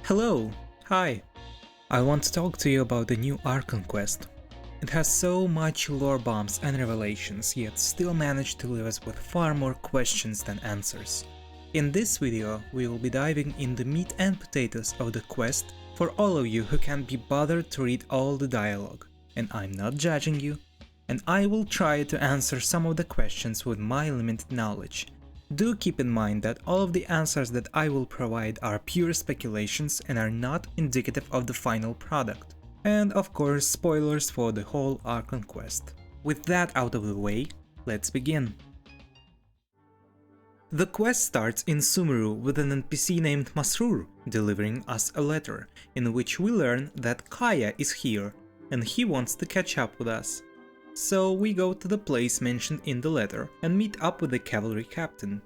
Hello! Hi! I want to talk to you about the new Archon quest. It has so much lore bombs and revelations, yet still managed to leave us with far more questions than answers. In this video, we will be diving in the meat and potatoes of the quest for all of you who can't be bothered to read all the dialogue. And I'm not judging you, and I will try to answer some of the questions with my limited knowledge. Do keep in mind that all of the answers that I will provide are pure speculations and are not indicative of the final product. And of course, spoilers for the whole Archon quest. With that out of the way, let's begin. The quest starts in Sumeru with an NPC named Masrur delivering us a letter, in which we learn that Kaeya is here and he wants to catch up with us. So we go to the place mentioned in the letter and meet up with the cavalry captain.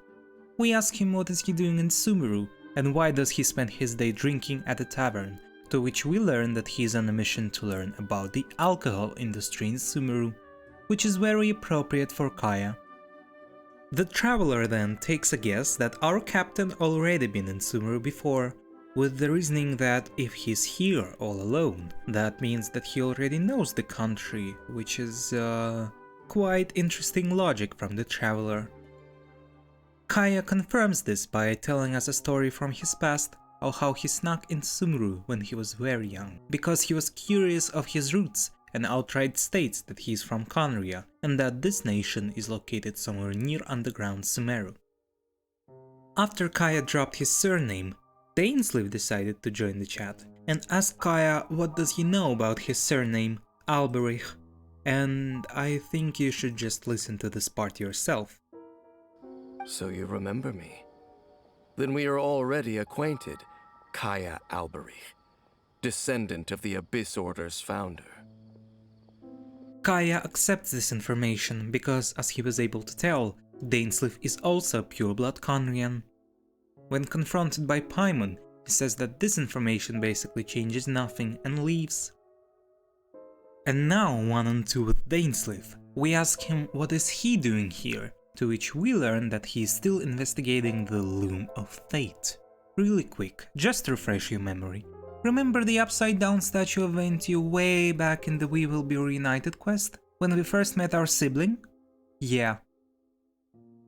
We ask him what is he doing in Sumeru and why does he spend his day drinking at a tavern, to which we learn that he is on a mission to learn about the alcohol industry in Sumeru, which is very appropriate for Kaeya. The traveler then takes a guess that our captain already been in Sumeru before, with the reasoning that if he's here all alone, that means that he already knows the country, which is quite interesting logic from the traveler. Kaeya confirms this by telling us a story from his past of how he snuck in Sumeru when he was very young, because he was curious of his roots and outright states that he is from Kaenriah and that this nation is located somewhere near underground Sumeru. After Kaeya dropped his surname, Dainsleif decided to join the chat and asked Kaeya what does he know about his surname, Alberich, and I think you should just listen to this part yourself. So you remember me? Then we are already acquainted, Kaeya Alberich, descendant of the Abyss Order's founder. Kaeya accepts this information because, as he was able to tell, Dainsleif is also a pureblood Kaenrian. When confronted by Paimon, he says that this information basically changes nothing and leaves. And now, one on two with Dainsleif, we ask him what is he doing here, to which we learn that he is still investigating the Loom of Fate. Really quick, just to refresh your memory. Remember the upside down statue of Venti way back in the We Will Be Reunited quest, when we first met our sibling? Yeah.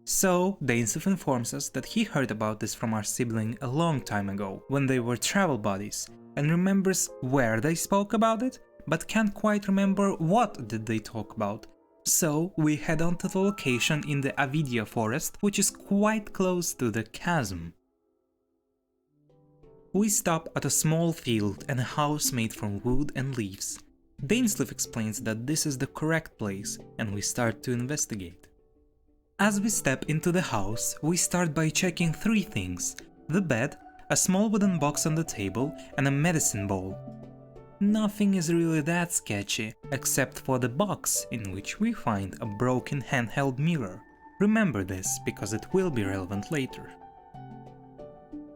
So, Dainsleif informs us that he heard about this from our sibling a long time ago, when they were travel buddies, and remembers where they spoke about it, but can't quite remember what did they talk about. So, we head on to the location in the Avidia forest, which is quite close to the chasm. We stop at a small field and a house made from wood and leaves. Dainsleif explains that this is the correct place, and we start to investigate. As we step into the house, we start by checking three things: the bed, a small wooden box on the table, and a medicine bowl. Nothing is really that sketchy, except for the box, in which we find a broken handheld mirror. Remember this, because it will be relevant later.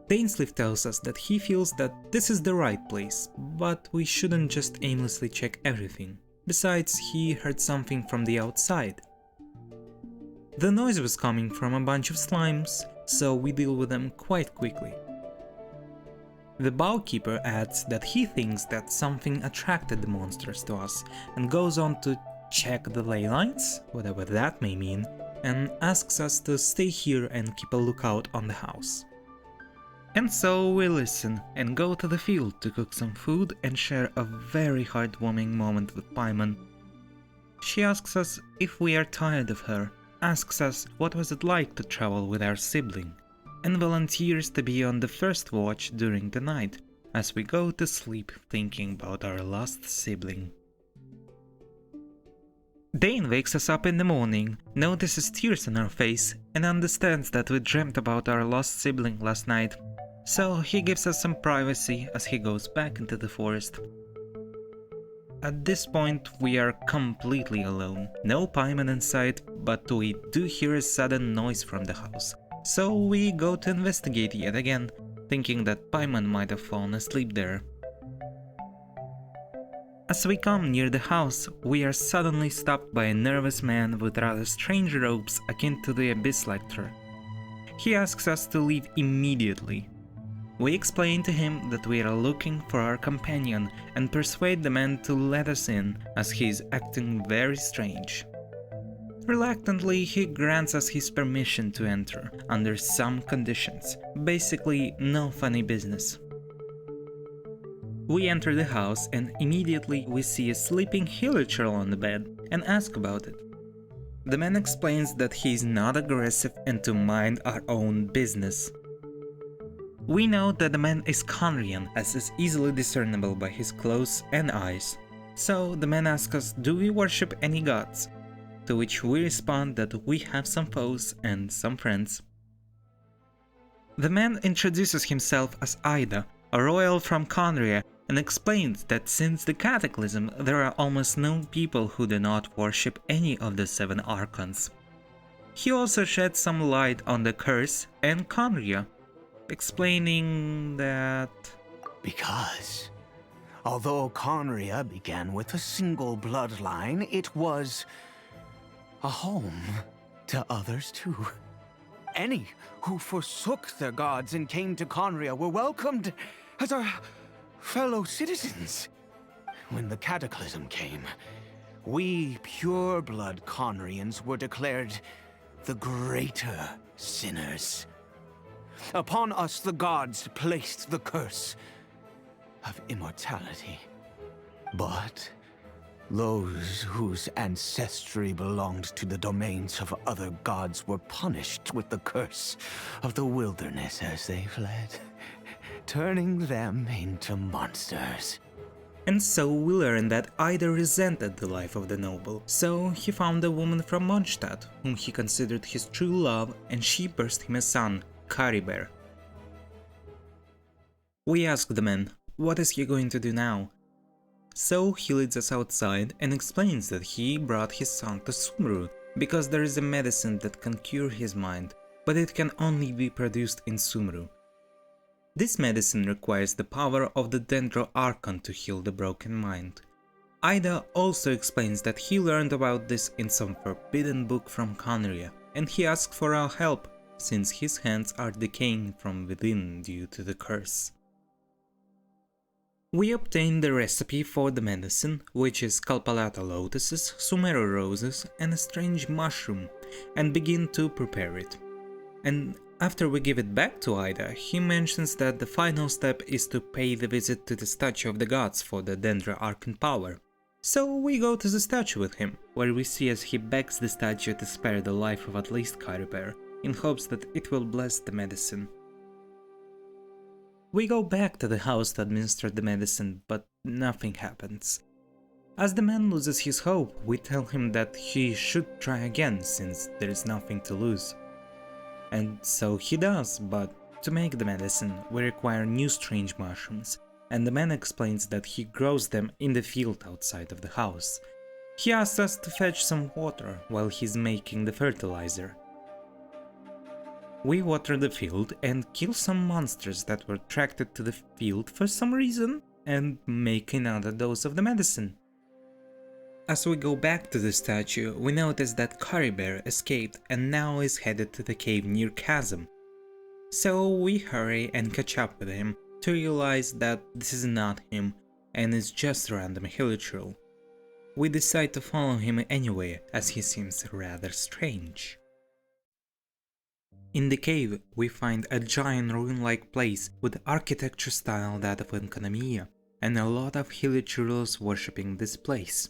Dainsleif tells us that he feels that this is the right place, but we shouldn't just aimlessly check everything. Besides, he heard something from the outside. The noise was coming from a bunch of slimes, so we deal with them quite quickly. The bowkeeper adds that he thinks that something attracted the monsters to us, and goes on to check the ley lines, whatever that may mean, and asks us to stay here and keep a lookout on the house. And so we listen and go to the field to cook some food and share a very heartwarming moment with Paimon. She asks us if we are tired of her, asks us what was it like to travel with our sibling, and volunteers to be on the first watch during the night, as we go to sleep thinking about our lost sibling. Dain wakes us up in the morning, notices tears on our face, and understands that we dreamt about our lost sibling last night, so he gives us some privacy as he goes back into the forest. At this point we are completely alone, no Paimon in sight, but we do hear a sudden noise from the house. So we go to investigate yet again, thinking that Paimon might have fallen asleep there. As we come near the house, we are suddenly stopped by a nervous man with rather strange robes akin to the Abyss Lector. He asks us to leave immediately. We explain to him that we are looking for our companion and persuade the man to let us in, as he is acting very strange. Reluctantly, he grants us his permission to enter, under some conditions. Basically, no funny business. We enter the house and immediately we see a sleeping Hilichurl on the bed and ask about it. The man explains that he is not aggressive and to mind our own business. We know that the man is Kaenriah, as is easily discernible by his clothes and eyes. So the man asks us, do we worship any gods? To which we respond that we have some foes and some friends. The man introduces himself as Ida, a royal from Kaenriah, and explains that since the Cataclysm there are almost no people who do not worship any of the 7 Archons. He also sheds some light on the curse and Kaenriah, explaining that... Because, although Kaenriah began with a single bloodline, it was a home to others too. Any who forsook their gods and came to Kaenriah were welcomed as our fellow citizens. When the Cataclysm came, we pure-blood Kaenrians were declared the greater sinners. Upon us the gods placed the curse of immortality. But those whose ancestry belonged to the domains of other gods were punished with the curse of the wilderness as they fled, turning them into monsters. And so we learn that Ida resented the life of the noble, so he found a woman from Mondstadt, whom he considered his true love, and she birthed him a son, Caribert. We ask the man, what is he going to do now? So he leads us outside and explains that he brought his son to Sumeru because there is a medicine that can cure his mind, but it can only be produced in Sumeru. This medicine requires the power of the Archon to heal the broken mind. Ida also explains that he learned about this in some forbidden book from Kaenriah, and he asks for our help, since his hands are decaying from within due to the curse. We obtain the recipe for the medicine, which is Kalpalata lotuses, Sumeru roses and a strange mushroom, and begin to prepare it. And after we give it back to Ida, he mentions that the final step is to pay the visit to the statue of the gods for the Archon power. So we go to the statue with him, where we see as he begs the statue to spare the life of at least Caribert, in hopes that it will bless the medicine. We go back to the house to administer the medicine, but nothing happens. As the man loses his hope, we tell him that he should try again since there is nothing to lose. And so he does, but to make the medicine we require new strange mushrooms, and the man explains that he grows them in the field outside of the house. He asks us to fetch some water while he's making the fertilizer. We water the field and kill some monsters that were attracted to the field for some reason and make another dose of the medicine. As we go back to the statue, we notice that Caribert escaped and now is headed to the cave near Chasm. So we hurry and catch up with him to realize that this is not him and is just a random Hilichurl. We decide to follow him anyway as he seems rather strange. In the cave, we find a giant ruin-like place with architecture style that of Kaeya, and a lot of Hilichurls worshipping this place.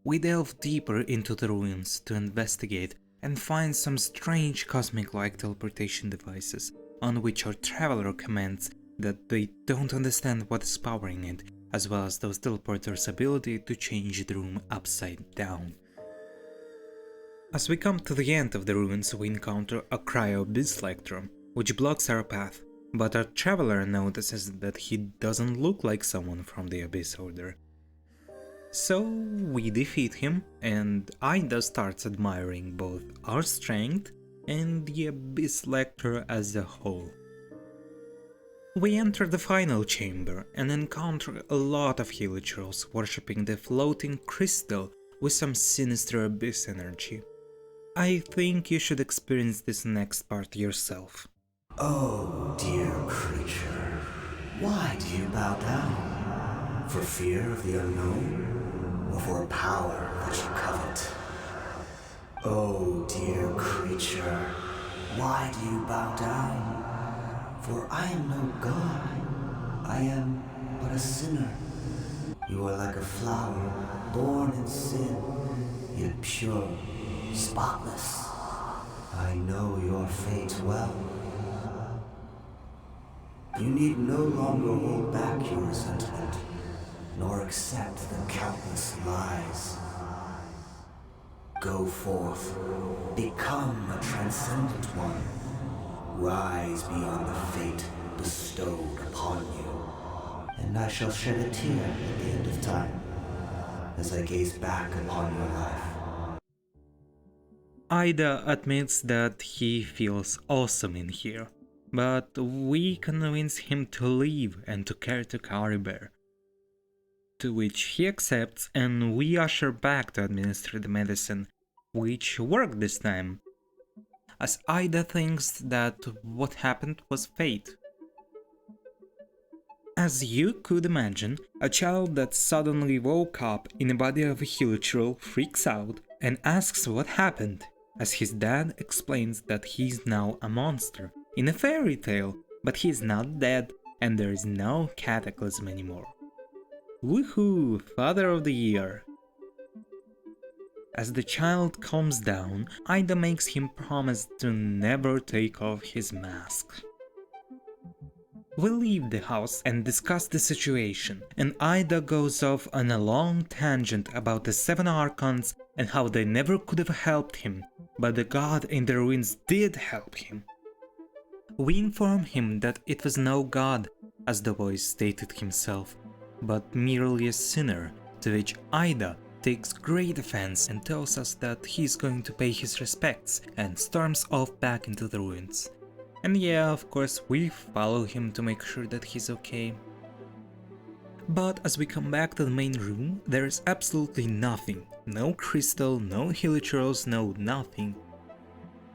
We delve deeper into the ruins to investigate and find some strange cosmic-like teleportation devices, on which our traveler comments that they don't understand what is powering it, as well as those teleporters' ability to change the room upside down. As we come to the end of the ruins, we encounter a cryo-abyss-lectrum, which blocks our path, but our traveler notices that he doesn't look like someone from the Abyss Order. So we defeat him, and Ida starts admiring both our strength and the Abyss Lector as a whole. We enter the final chamber and encounter a lot of Hilichurls worshipping the floating crystal with some sinister abyss energy. I think you should experience this next part yourself. Oh, dear creature, why do you bow down? For fear of the unknown? Or for a power that you covet? Oh, dear creature, why do you bow down? For I am no god. I am but a sinner. You are like a flower, born in sin, yet pure, spotless. I know your fate well. You need no longer hold back your resentment, nor accept the countless lies. Go forth, become a transcendent one. Rise beyond the fate bestowed upon you. And I shall shed a tear at the end of time, as I gaze back upon your life. Ida admits that he feels awesome in here, but we convince him to leave and to care to Caribert. To which he accepts, and we usher back to administer the medicine, which worked this time, as Ida thinks that what happened was fate. As you could imagine, a child that suddenly woke up in the body of a Hilichurl freaks out and asks what happened, as his dad explains that he's now a monster in a fairy tale, but he's not dead and there is no cataclysm anymore. Woohoo! Father of the Year! As the child calms down, Ida makes him promise to never take off his mask. We leave the house and discuss the situation, and Ida goes off on a long tangent about the 7 Archons and how they never could have helped him, but the god in the ruins did help him. We inform him that it was no god, as the boy stated himself, but merely a sinner, to which Ida takes great offense and tells us that he's going to pay his respects and storms off back into the ruins. And yeah, of course, we follow him to make sure that he's okay. But as we come back to the main room, there is absolutely nothing. No crystal, no Hilichurls, no nothing.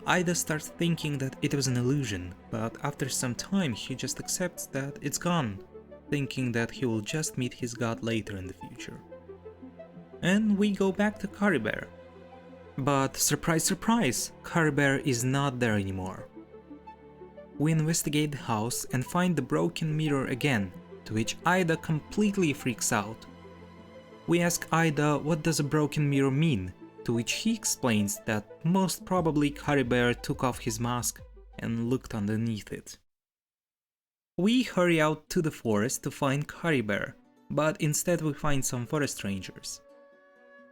Ida starts thinking that it was an illusion, but after some time he just accepts that it's gone, thinking that he will just meet his god later in the future. And we go back to Caribert. But surprise surprise, Caribert is not there anymore. We investigate the house and find the broken mirror again, to which Ida completely freaks out. We ask Ida what does a broken mirror mean, to which he explains that most probably Caribert took off his mask and looked underneath it. We hurry out to the forest to find Caribert, but instead we find some forest rangers.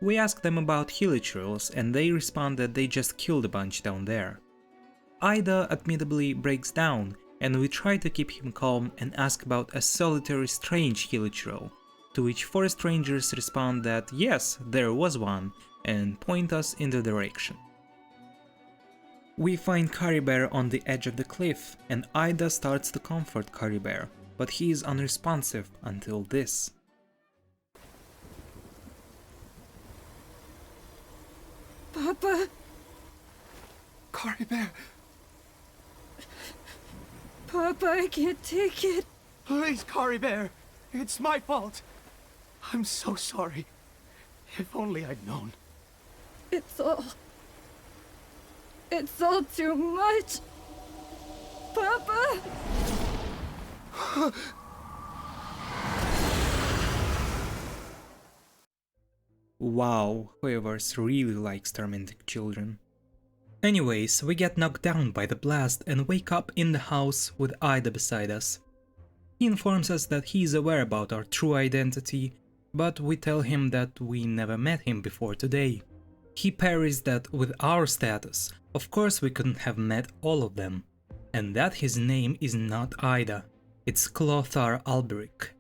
We ask them about Hilichurls and they respond that they just killed a bunch down there. Ida admittedly breaks down, and we try to keep him calm and ask about a solitary strange Hilichurl, to which forest rangers respond that yes, there was one, and point us in the direction. We find Caribert on the edge of the cliff, and Ida starts to comfort Caribert, but he is unresponsive until this. Papa? Caribert, Papa, I can't take it. please, Caribert. It's my fault. I'm so sorry. If only I'd known. It's all too much. Papa! Wow, whoever's really likes tormenting children. Anyways, we get knocked down by the blast and wake up in the house with Ida beside us. He informs us that he is aware about our true identity, but we tell him that we never met him before today. He parries that with our status, of course we couldn't have met all of them, and that his name is not Ida, it's Clothar Alberic.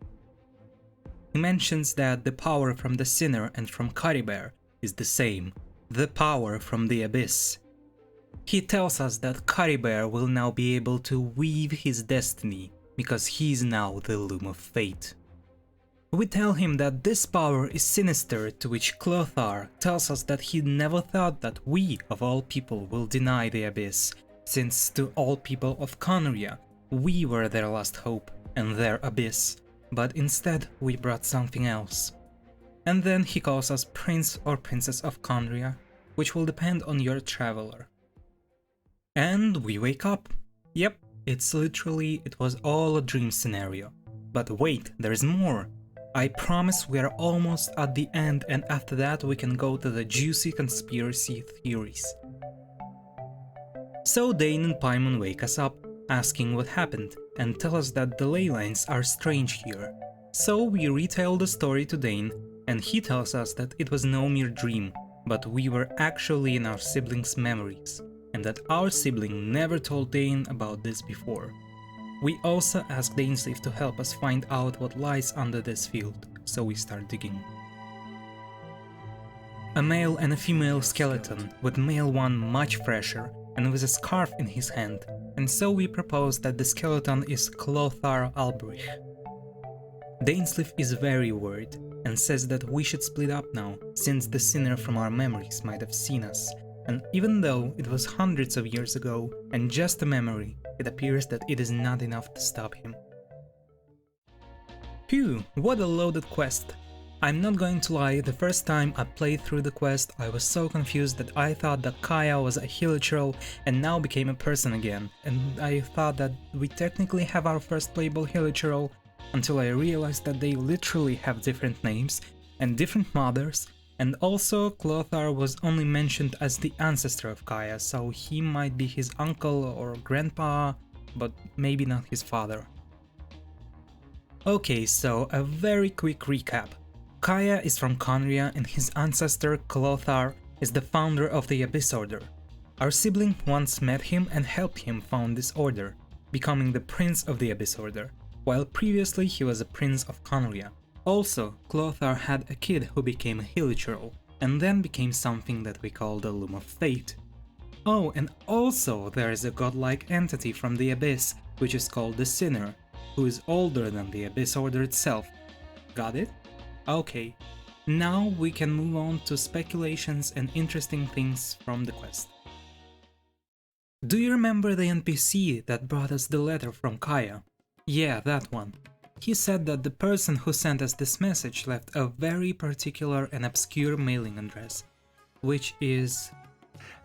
He mentions that the power from the sinner and from Caribert is the same, the power from the abyss. He tells us that Caribert will now be able to weave his destiny, because he is now the Loom of Fate. We tell him that this power is sinister, to which Clothar tells us that he never thought that we, of all people, will deny the abyss, since to all people of Kaenriah, we were their last hope and their abyss, but instead we brought something else. And then he calls us Prince or Princess of Kaenriah, which will depend on your traveler. And we wake up. Yep, it was all a dream scenario. But wait, there's more. I promise we are almost at the end, and after that we can go to the juicy conspiracy theories. So Dain and Paimon wake us up, asking what happened, and tell us that the ley lines are strange here. So we retell the story to Dain, and he tells us that it was no mere dream, but we were actually in our siblings' memories, and that our sibling never told Dain about this before. We also ask Dainsleif to help us find out what lies under this field, so we start digging. A male and a female skeleton, with male one much fresher and with a scarf in his hand, and so we propose that the skeleton is Clothar Alberich. Dainsleif is very worried and says that we should split up now, since the sinner from our memories might have seen us, and even though it was hundreds of years ago and just a memory, it appears that it is not enough to stop him. Phew, what a loaded quest! I'm not going to lie, the first time I played through the quest I was so confused that I thought that Kaeya was a Hilichurl and now became a person again, and I thought that we technically have our first playable Hilichurl, until I realized that they literally have different names and different mothers, and also Clothar was only mentioned as the ancestor of Kaeya, so he might be his uncle or grandpa, but maybe not his father. Okay, so a very quick recap. Kaeya is from Kaenriah and his ancestor Clothar is the founder of the Abyss Order. Our sibling once met him and helped him found this order, becoming the Prince of the Abyss Order, while previously he was a Prince of Kaenriah. Also, Clothar had a kid who became a Hilichurl, and then became something that we call the Loom of Fate. Oh, and also there is a godlike entity from the Abyss, which is called the Sinner, who is older than the Abyss Order itself. Got it? Okay, now we can move on to speculations and interesting things from the quest. Do you remember the NPC that brought us the letter from Kaeya? Yeah, that one. He said that the person who sent us this message left a very particular and obscure mailing address, which is...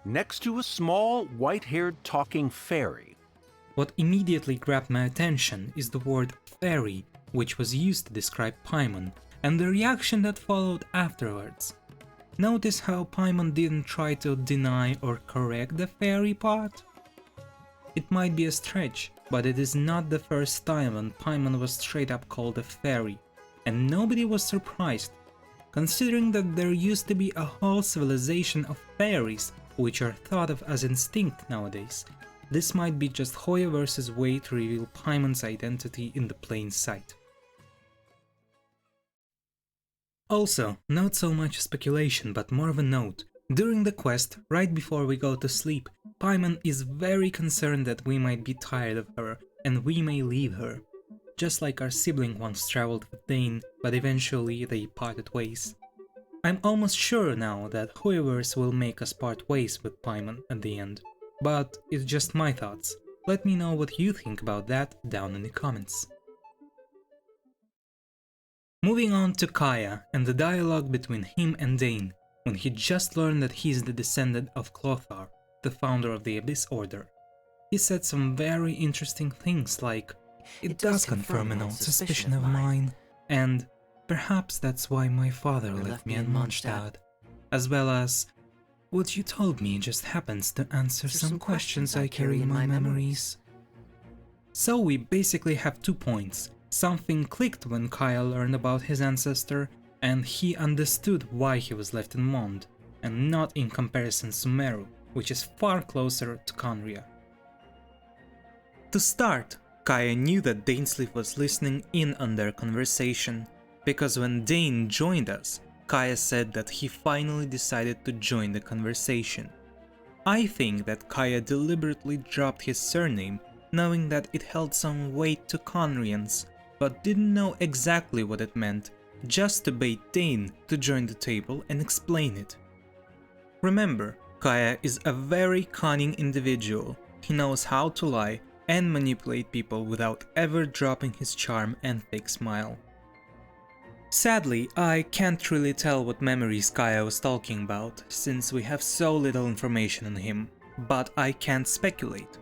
next to a small, white-haired talking fairy. What immediately grabbed my attention is the word fairy, which was used to describe Paimon, and the reaction that followed afterwards. Notice how Paimon didn't try to deny or correct the fairy part? It might be a stretch, but it is not the first time when Paimon was straight up called a fairy, and nobody was surprised, considering that there used to be a whole civilization of fairies which are thought of as extinct nowadays. This might be just Hoyoverse's way to reveal Paimon's identity in the plain sight. Also, not so much speculation but more of a note. During the quest, right before we go to sleep, Paimon is very concerned that we might be tired of her and we may leave her. Just like our sibling once traveled with Dain, but eventually they parted ways. I'm almost sure now that Hoyoverse will make us part ways with Paimon at the end. But it's just my thoughts. Let me know what you think about that down in the comments. Moving on to Kaeya and the dialogue between him and Dain, when he just learned that he is the descendant of Clothar, the founder of the Abyss Order. He said some very interesting things like, "It does confirm an old suspicion of mine," and "Perhaps that's why my father left me in Mondstadt," as well as, "What you told me just happens to answer some questions I carry in my memories." So we basically have 2 points. Something clicked when Kaeya learned about his ancestor, and he understood why he was left in Mond, and not in comparison Sumeru, which is far closer to Kaenriah. To start, Kaeya knew that Dainsleif was listening in on their conversation, because when Dain joined us, Kaeya said that he finally decided to join the conversation. I think that Kaeya deliberately dropped his surname, knowing that it held some weight to Kaenrians, but didn't know exactly what it meant, just to bait Dain to join the table and explain it. Remember, Kaeya is a very cunning individual. he knows how to lie and manipulate people without ever dropping his charm and fake smile. Sadly, I can't really tell what memories Kaeya was talking about, since we have so little information on him, but I can't speculate.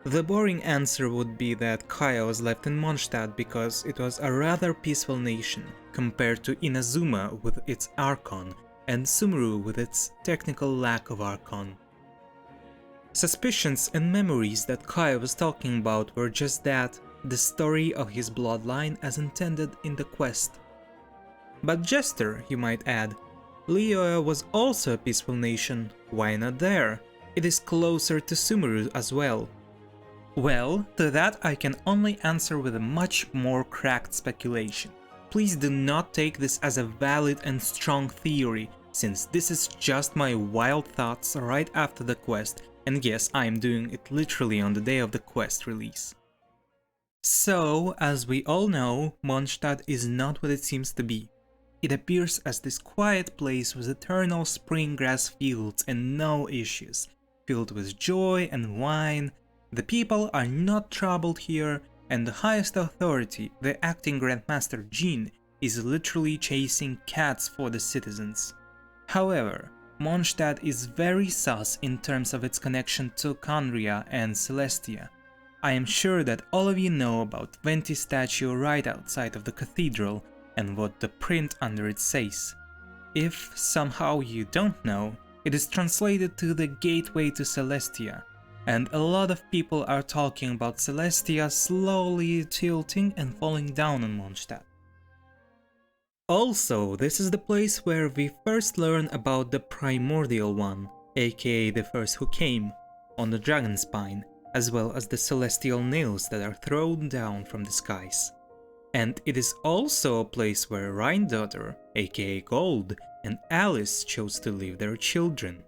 The boring answer would be that Kaeya was left in Mondstadt because it was a rather peaceful nation compared to Inazuma with its Archon and Sumeru with its technical lack of Archon. Suspicions and memories that Kaeya was talking about were just that, the story of his bloodline as intended in the quest. But Jester, you might add, Liyue was also a peaceful nation, why not there? It is closer to Sumeru as well. Well, to that I can only answer with a much more cracked speculation. Please do not take this as a valid and strong theory, since this is just my wild thoughts right after the quest, and yes, I am doing it literally on the day of the quest release. So, as we all know, Mondstadt is not what it seems to be. It appears as this quiet place with eternal spring grass fields and no issues, filled with joy and wine. The people are not troubled here, and the highest authority, the acting Grandmaster Jean, is literally chasing cats for the citizens. However, Mondstadt is very sus in terms of its connection to Kaenriah and Celestia. I am sure that all of you know about Venti's statue right outside of the cathedral and what the print under it says. If somehow you don't know, it is translated to the gateway to Celestia, and a lot of people are talking about Celestia slowly tilting and falling down on Mondstadt. Also, this is the place where we first learn about the Primordial One, aka the first who came, on the dragon spine, as well as the celestial nails that are thrown down from the skies. And it is also a place where Rhinedottir, aka Gold, and Alice chose to leave their children.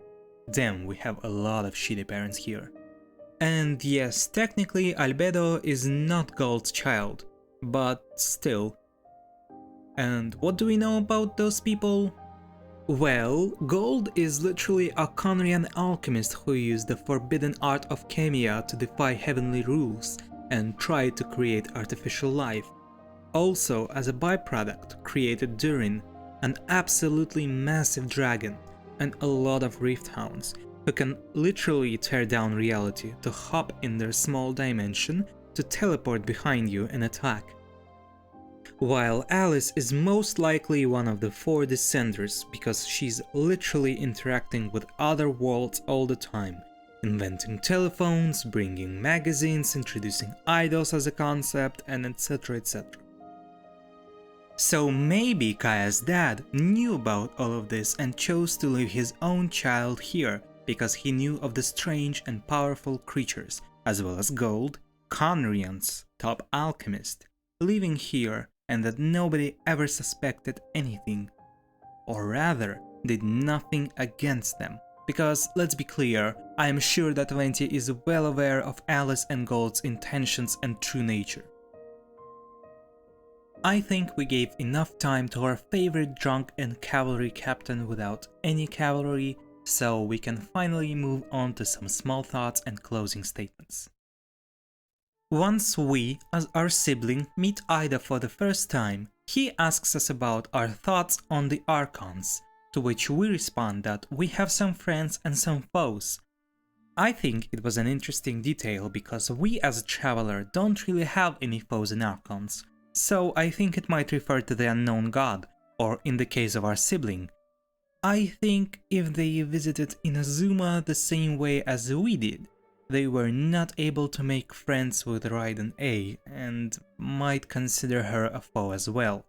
Damn, we have a lot of shitty parents here. And yes, technically Albedo is not Gold's child, but still. And what do we know about those people? Well, Gold is literally a Kaenriah alchemist who used the forbidden art of Kaeya to defy heavenly rules and tried to create artificial life. Also, as a byproduct, created Durin, an absolutely massive dragon, and a lot of rift hounds, who can literally tear down reality to hop in their small dimension to teleport behind you and attack. While Alice is most likely one of the 4 Descenders because she's literally interacting with other worlds all the time, inventing telephones, bringing magazines, introducing idols as a concept, and etc, etc. So maybe Kaeya's dad knew about all of this and chose to leave his own child here because he knew of the strange and powerful creatures, as well as Gold, Kaenriah's top alchemist, living here, and that nobody ever suspected anything, or rather did nothing against them. Because, let's be clear, I am sure that Venti is well aware of Alice and Gold's intentions and true nature. I think we gave enough time to our favorite drunk and cavalry captain without any cavalry, so we can finally move on to some small thoughts and closing statements. Once we, as our sibling, meet Ida for the first time, he asks us about our thoughts on the Archons, to which we respond that we have some friends and some foes. I think it was an interesting detail because we as a traveler don't really have any foes in Archons, so I think it might refer to the unknown god, or in the case of our sibling. I think if they visited Inazuma the same way as we did, they were not able to make friends with Raiden A and might consider her a foe as well.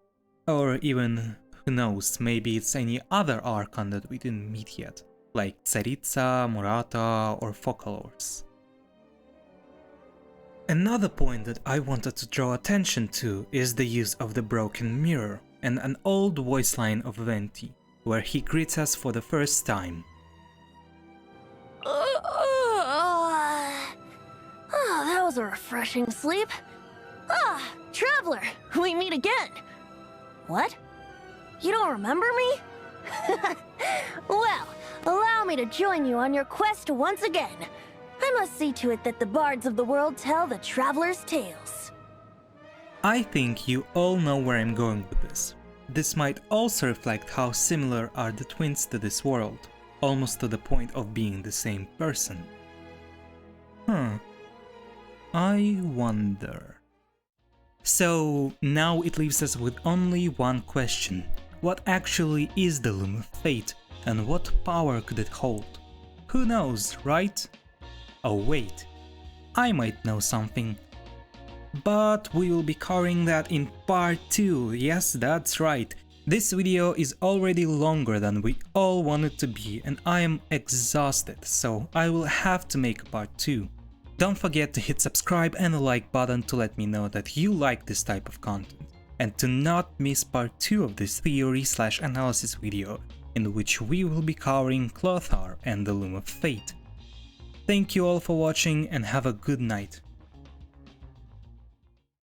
Or even, who knows, maybe it's any other Archon that we didn't meet yet, like Tsaritsa, Murata, or Focalors. Another point that I wanted to draw attention to is the use of the broken mirror and an old voice line of Venti, where he greets us for the first time. That was a refreshing sleep. Traveler, we meet again. What? You don't remember me? Well, allow me to join you on your quest once again. I must see to it that the bards of the world tell the traveler's tales. I think you all know where I'm going with this. This might also reflect how similar are the twins to this world, almost to the point of being the same person. I wonder. So now it leaves us with only one question. What actually is the Loom of Fate, and what power could it hold? Who knows, right? Oh wait, I might know something. But we will be covering that in part 2, yes, that's right. This video is already longer than we all want it to be, and I am exhausted, so I will have to make a part 2. Don't forget to hit subscribe and the like button to let me know that you like this type of content, and to not miss part 2 of this theory/analysis video, in which we will be covering Clothar and the Loom of Fate. Thank you all for watching and have a good night.